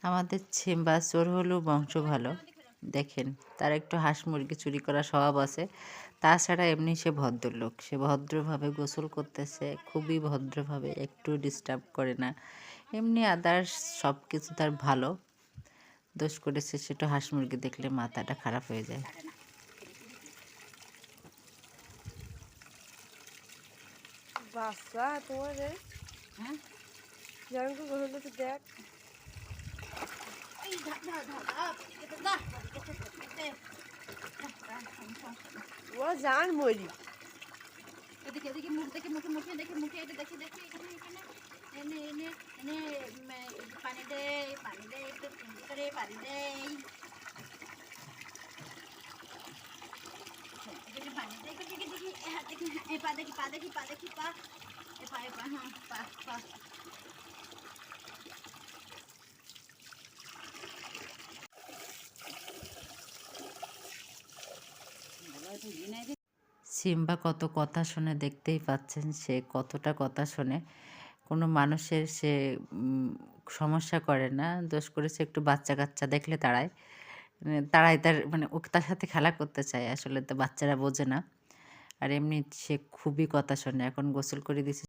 আমাদের সিম্বা চোর হলেও বংশ ভালো। দেখেন, তার একটু হাঁস মুরগি চুরি করার স্বভাব আছে। তাছাড়া এমনি সে ভদ্রলোক। সে ভদ্রভাবে গোসল করতেছে, খুবই ভদ্রভাবে, একটু ডিস্টার্ব করে না। এমনি আদার্স সব কিছু তার ভালো। দোষ করেছে সেটা হাঁস মুরগি দেখলে মাথাটা খারাপ হয়ে যায়। বাচ্চা তোমার রে, হ্যাঁ, যেমন করে গোসল করতে দেখ। ও জান মরি। এদিকে এদিকে মুখ দেখে মুখে মুখে দেখে মুখে এটা দেখে দেখে এখানে এখানে এনে এনে এনে পানি দে একটু করে পানি দে পানি দে দেখি দেখি দেখি এই পা দেখি পা দেখি পা দেখি পা এ পা হ্যাঁ পা পা সিম্বা কত কথা শোনে দেখতেই পাচ্ছেন, সে কতটা কথা শোনে। কোনো মানুষের সে সমস্যা করে না। দোষ করেছে একটু বাচ্চা-কাচ্চা দেখলে তাড়ায়। তাড়ায় তার মানে ওকে তার সাথে খেলা করতে চায়। আসলে তো বাচ্চারা বোঝে না। আর এমনি সে খুবই কথা শোনে। এখন গোসল করে দিয়েছি।